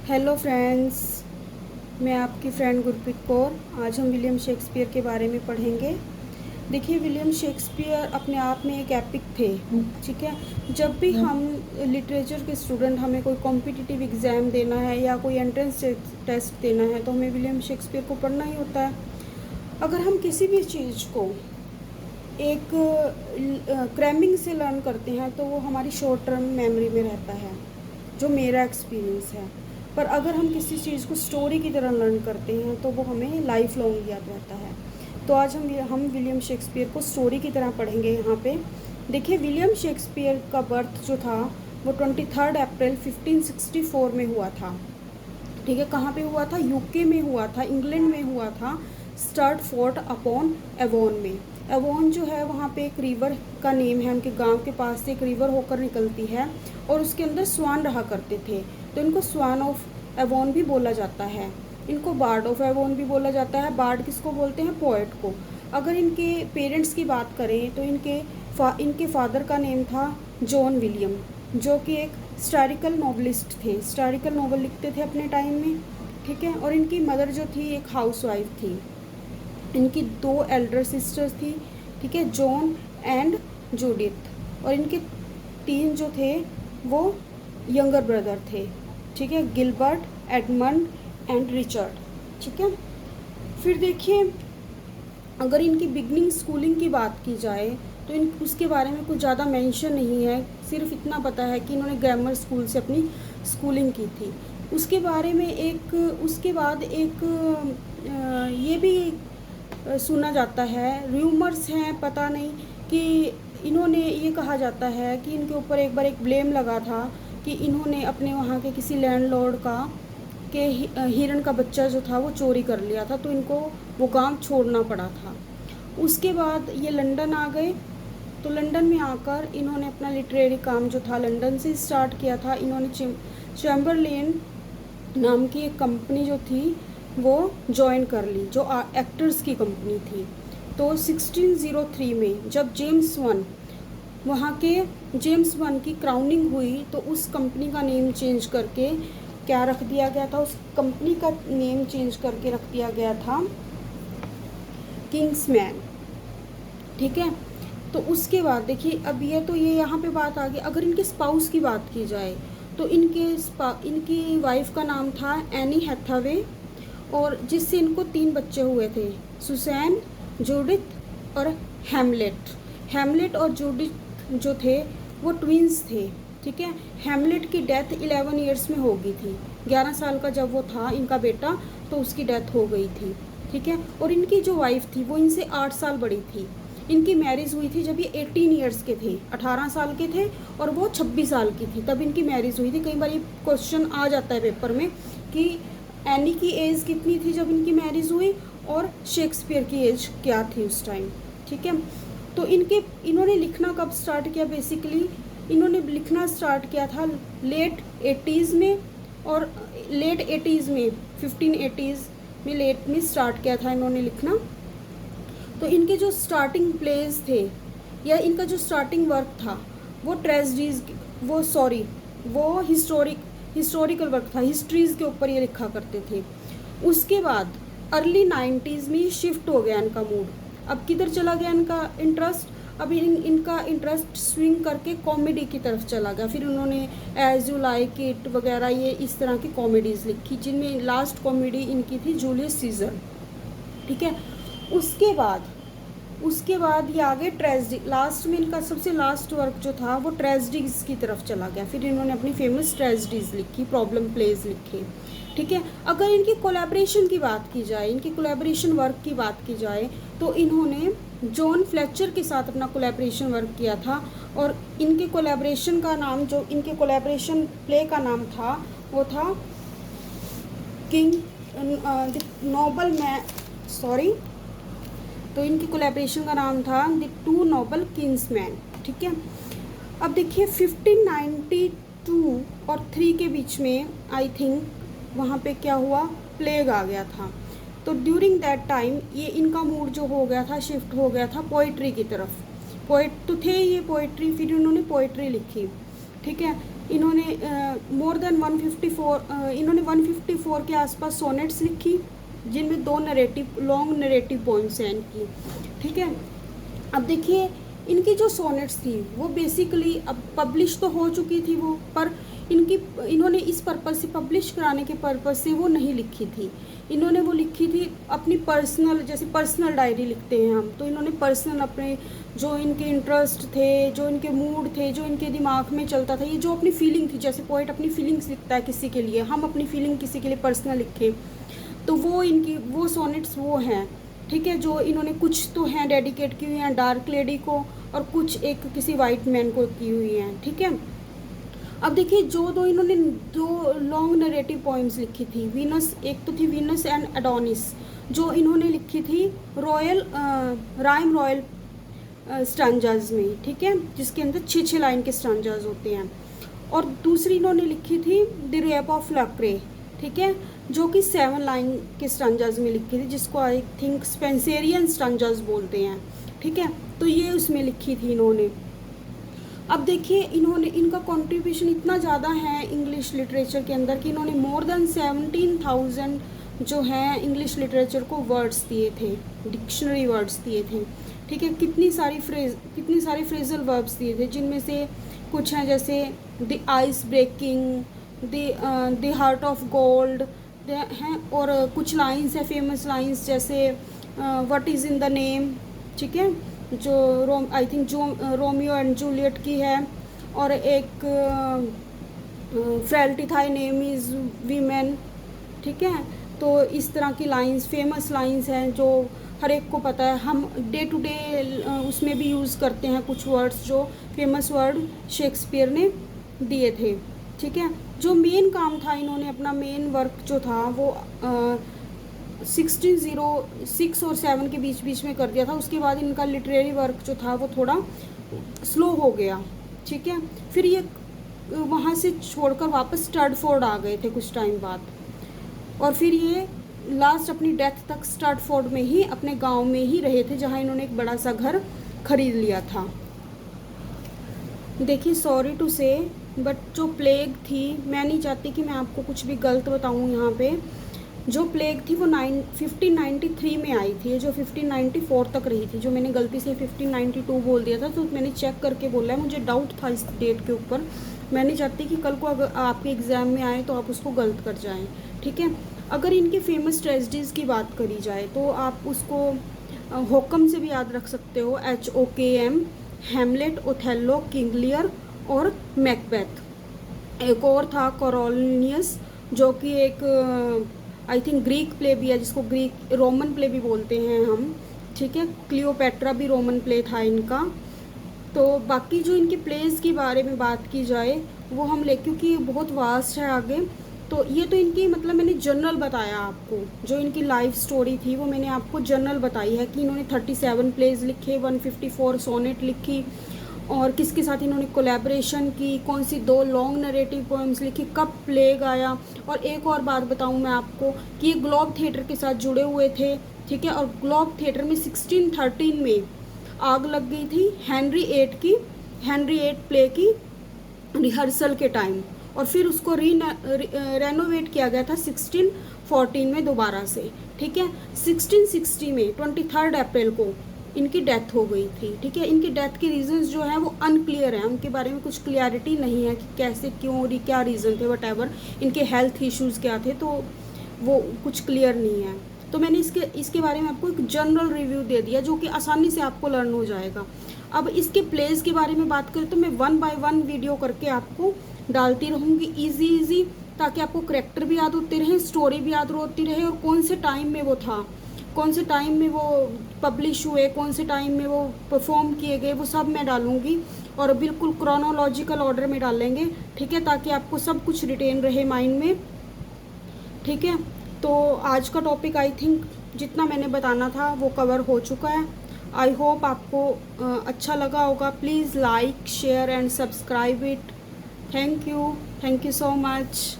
Hello friends, मैं आपकी friend Gurpreet Kaur. आज हम विलियम शेक्सपियर के बारे में पढ़ेंगे। देखिए, विलियम शेक्सपियर अपने आप में एक एपिक थे। ठीक है, जब भी हम लिटरेचर के स्टूडेंट हमें कोई कॉम्पिटिटिव एग्ज़ाम देना है या कोई एंट्रेंस टेस्ट देना है तो हमें विलियम शेक्सपियर को पढ़ना ही होता है। अगर हम किसी भी चीज़ को एक क्रैमिंग से लर्न करते हैं तो वो हमारी शॉर्ट टर्म मेमोरी में रहता है, जो मेरा एक्सपीरियंस है। पर अगर हम किसी चीज़ को स्टोरी की तरह लर्न करते हैं तो वो हमें लाइफ लॉन्ग याद रहता है। तो आज हम विलियम शेक्सपियर को स्टोरी की तरह पढ़ेंगे यहाँ पे। देखिए, विलियम शेक्सपियर का बर्थ जो था वो 23 अप्रैल 1564 में हुआ था। ठीक है, कहाँ पे हुआ था? यूके में हुआ था, इंग्लैंड में हुआ था, स्टर्टफोर्ड अपॉन एवोन में। एवोन जो है वहाँ पे एक रिवर का नेम है, उनके गांव के पास से एक रिवर होकर निकलती है और उसके अंदर स्वान रहा करते थे, तो इनको स्वान ऑफ एवोन भी बोला जाता है। इनको बार्ड ऑफ एवोन भी बोला जाता है। बार्ड किसको बोलते हैं? पोएट को। अगर इनके पेरेंट्स की बात करें तो इनके फादर का नेम था जॉन विलियम, जो कि एक हिस्टोरिकल नॉवलिस्ट थे, हिस्टोरिकल नॉवल लिखते थे अपने टाइम में। ठीक है, और इनकी मदर जो थी एक हाउसवाइफ थी। इनकी 2 एल्डर सिस्टर्स थी, ठीक है, जॉन एंड जूडिथ, और इनके 3 जो थे वो यंगर ब्रदर थे। ठीक है, गिलबर्ट, एडमंड एंड रिचर्ड। ठीक है, फिर देखिए, अगर इनकी बिगनिंग स्कूलिंग की बात की जाए तो उसके बारे में कुछ ज़्यादा मेंशन नहीं है। सिर्फ इतना पता है कि इन्होंने ग्रामर स्कूल से अपनी स्कूलिंग की थी। उसके बारे में उसके बाद ये भी सुना जाता है, र्यूमर्स हैं, पता नहीं, कि इन्होंने, ये कहा जाता है कि इनके ऊपर एक बार एक ब्लेम लगा था कि इन्होंने अपने वहाँ के किसी लैंडलॉर्ड के हिरण का बच्चा जो था वो चोरी कर लिया था, तो इनको वो गांव छोड़ना पड़ा था। उसके बाद ये लंदन आ गए, तो लंदन में आकर इन्होंने अपना लिटरेरी काम जो था लंदन से स्टार्ट किया था। इन्होंने चैम्बरलेन नाम की एक कंपनी जो थी वो ज्वाइन कर ली, जो एक्टर्स की कंपनी थी। तो 1603 में जब जेम्स वन की क्राउनिंग हुई तो उस कंपनी का नेम चेंज करके क्या रख दिया गया था? उस कंपनी का नेम चेंज करके रख दिया गया था किंग्समैन। ठीक है, तो उसके बाद देखिए, अब ये यहाँ पे बात आ गई। अगर इनके स्पाउस की बात की जाए तो इनकी वाइफ का नाम था एनी हैथावे, और जिससे इनको 3 बच्चे हुए थे, सुसैन, जूडिथ और हैमलेट और जूडिथ जो थे वो ट्विंस थे। ठीक है, हैमलेट की डेथ 11 ईयर्स में हो गई थी। 11 साल का जब वो था इनका बेटा, तो उसकी डेथ हो गई थी। ठीक है, और इनकी जो वाइफ थी वो इनसे 8 साल बड़ी थी। इनकी मैरिज हुई थी जब ये 18 ईयर्स के थे, 18 साल के थे, और वो 26 साल की थी, तब इनकी मैरिज हुई थी। कई बार ये क्वेश्चन आ जाता है पेपर में कि एनी की एज कितनी थी जब इनकी मैरिज हुई और शेक्सपियर की एज क्या थी उस टाइम। ठीक है, तो इन्होंने लिखना कब स्टार्ट किया? बेसिकली इन्होंने लिखना स्टार्ट किया था लेट 80s में, और लेट 80s में 1580s में लेट में स्टार्ट किया था इन्होंने लिखना। तो इनके जो स्टार्टिंग प्लेस थे या इनका जो स्टार्टिंग वर्क था वो वो हिस्टोरिकल वर्क था, हिस्ट्रीज़ के ऊपर ये लिखा करते थे। उसके बाद अर्ली 90s में शिफ्ट हो गया इनका मूड। अब किधर चला गया इनका इंटरेस्ट? अब इनका इंटरेस्ट स्विंग करके कॉमेडी की तरफ चला गया। फिर उन्होंने एज यू लाइक इट वगैरह ये इस तरह की कॉमेडीज़ लिखी, जिनमें लास्ट कॉमेडी इनकी थी जूलियस सीजर। ठीक है, उसके बाद ये आगे ट्रेजिडी, लास्ट में इनका सबसे लास्ट वर्क जो था वो ट्रेजिडीज़ की तरफ चला गया। फिर इन्होंने अपनी फेमस ट्रेजिडीज़ लिखी, प्रॉब्लम प्लेज लिखे। ठीक है, अगर इनकी कोलैबोरेशन की बात की जाए, इनकी कोलैबोरेशन वर्क की बात की जाए, तो इन्होंने जॉन फ्लेचर के साथ अपना कोलैबोरेशन वर्क किया था, और इनके कोलैबोरेशन का नाम, जो इनके कोलैबोरेशन प्ले का नाम था वो था तो इनकी कोलैबोरेशन का नाम था द 2 नोबल किंग्समैन। ठीक है, अब देखिए 1592 और 3 के बीच में आई थिंक वहाँ पे क्या हुआ, प्लेग आ गया था। तो ड्यूरिंग दैट टाइम ये इनका मूड जो हो गया था, शिफ्ट हो गया था पोइट्री की तरफ। पोइट तो थे ये, पोइट्री, फिर उन्होंने पोइट्री लिखी। ठीक है। इन्होंने मोर देन 154 इन्होंने 154 के आसपास सोनेट्स लिखी, जिनमें 2 नरेटिव लॉन्ग नरेटिव पोइम्स हैं इनकी, ठीक है। अब देखिए इनकी जो सोनेट्स थी वो बेसिकली अब पब्लिश तो हो चुकी थी वो, पर इन्होंने इस पर्पज़ से पब्लिश कराने के पर्पज़ से वो नहीं लिखी थी। इन्होंने वो लिखी थी अपनी पर्सनल, जैसे पर्सनल डायरी लिखते हैं हम, तो इन्होंने पर्सनल अपने जो इनके इंटरेस्ट थे, जो इनके मूड थे, जो इनके दिमाग में चलता था, ये जो अपनी फीलिंग थी, जैसे पोइट अपनी फीलिंग्स लिखता है किसी के लिए, हम अपनी फीलिंग किसी के लिए पर्सनल लिखें, तो वो इनकी वो सोनेट्स वो हैं, ठीक है। जो इन्होंने कुछ तो हैं डेडिकेट की हुई हैं डार्क लेडी को, और कुछ एक किसी वाइट मैन को की हुई हैं, ठीक है। अब देखिए इन्होंने दो लॉन्ग नरेटिव पोइम्स लिखी थी, वीनस, एक तो थी वीनस एंड एडोनिस, जो इन्होंने लिखी थी रॉयल राइम रॉयल स्टांजाज में, ठीक है, जिसके अंदर 6 लाइन के स्टांजाज होते हैं। और दूसरी इन्होंने लिखी थी द रेप ऑफ लक्रे, ठीक है, जो कि 7 लाइन के स्टांजाज में लिखी थी, जिसको आई थिंक स्पेंसेरियन स्टांजाज बोलते हैं, ठीक है। तो ये उसमें लिखी थी इन्होंने। अब देखिए इनका कंट्रीब्यूशन इतना ज़्यादा है इंग्लिश लिटरेचर के अंदर कि इन्होंने मोर देन 17,000 जो है इंग्लिश लिटरेचर को वर्ड्स दिए थे, डिक्शनरी वर्ड्स दिए थे, ठीक है। कितनी सारी फ्रेजल वर्ब्स दिए थे, जिनमें से कुछ हैं जैसे the ice breaking, the heart of gold हैं, और कुछ लाइंस है फेमस लाइंस जैसे what is in the name, ठीक है, जो आई थिंक जो रोमियो एंड जूलियट की है, और एक frailty thy name is women, ठीक है। तो इस तरह की लाइंस फेमस लाइंस हैं जो हर एक को पता है, हम डे टू डे उसमें भी यूज़ करते हैं कुछ वर्ड्स जो फेमस वर्ड शेक्सपियर ने दिए थे, ठीक है। जो मेन काम था, इन्होंने अपना मेन वर्क जो था वो 1606 और 7 के बीच में कर दिया था। उसके बाद इनका लिटरेरी वर्क जो था वो थोड़ा स्लो हो गया, ठीक है। फिर ये वहाँ से छोड़कर वापस स्टर्डफोर्ड आ गए थे कुछ टाइम बाद, और फिर ये लास्ट अपनी डेथ तक स्टर्डफोर्ड में ही अपने गांव में ही रहे थे, जहाँ इन्होंने एक बड़ा सा घर खरीद लिया था। देखिए सॉरी टू से बट जो प्लेग थी, मैं नहीं चाहती कि मैं आपको कुछ भी गलत बताऊँ यहाँ पे, जो प्लेग थी वो 1593 में आई थी, जो 1594 तक रही थी। जो मैंने गलती से 1592 बोल दिया था, तो मैंने चेक करके बोला है, मुझे डाउट था इस डेट के ऊपर। मैं नहीं चाहती कि कल को अगर आपके एग्ज़ाम में आए तो आप उसको गलत कर जाएं, ठीक है। अगर इनके फेमस ट्रेजेडीज़ की बात करी जाए तो आप उसको होकम से भी याद रख सकते हो, HOKM, Hamlet, Othello, King Lear और मैकबेथ। एक और था कोरोनियस, जो कि एक आई थिंक ग्रीक प्ले भी है, जिसको ग्रीक रोमन प्ले भी बोलते हैं हम, ठीक है। क्लियोपेट्रा भी रोमन प्ले था इनका। तो बाकी जो इनके प्लेस के बारे में बात की जाए वो हम क्योंकि बहुत वास्ट है आगे, तो ये तो इनकी मतलब मैंने जनरल बताया आपको, जो इनकी लाइफ स्टोरी थी वो मैंने आपको जनरल बताई है कि इन्होंने 37 प्लेज लिखे, 154 सोनेट लिखी, और किसके साथ इन्होंने कोलैबोरेशन की, कौन सी 2 लॉन्ग नरेटिव पोएम्स लिखी, कब प्लेग आया। और एक और बात बताऊं मैं आपको कि ये ग्लोब थिएटर के साथ जुड़े हुए थे, ठीक है। और ग्लोब थिएटर में 1613 में आग लग गई थी हेनरी 8 प्ले की रिहर्सल के टाइम, और फिर उसको रेनोवेट किया गया था 1614 में दोबारा से, ठीक है। 1660 में 23 अप्रैल को इनकी डेथ हो गई थी, ठीक है। इनकी डेथ के रीजंस जो हैं वो अनक्लियर हैं, उनके बारे में कुछ क्लियरिटी नहीं है कि कैसे, क्यों और क्या रीज़न थे, वटएवर इनके हेल्थ इश्यूज़ क्या थे, तो वो कुछ क्लियर नहीं है। तो मैंने इसके बारे में आपको एक जनरल रिव्यू दे दिया, जो कि आसानी से आपको लर्न हो जाएगा। अब इसके प्लेस के बारे में बात करें तो मैं 1 बाय 1 वीडियो करके आपको डालती रहूँगी ईजी, ताकि आपको करेक्टर भी याद होते रहे, स्टोरी भी याद होती रहे, और कौन से टाइम में वो था, कौन से टाइम में वो पब्लिश हुए, कौन से टाइम में वो परफॉर्म किए गए, वो सब मैं डालूँगी, और बिल्कुल क्रोनोलॉजिकल ऑर्डर में डालेंगे, ठीक है, ताकि आपको सब कुछ रिटेन रहे माइंड में, ठीक है। तो आज का टॉपिक आई थिंक जितना मैंने बताना था वो कवर हो चुका है। आई होप आपको अच्छा लगा होगा। Please like, share and subscribe it. Thank you so much.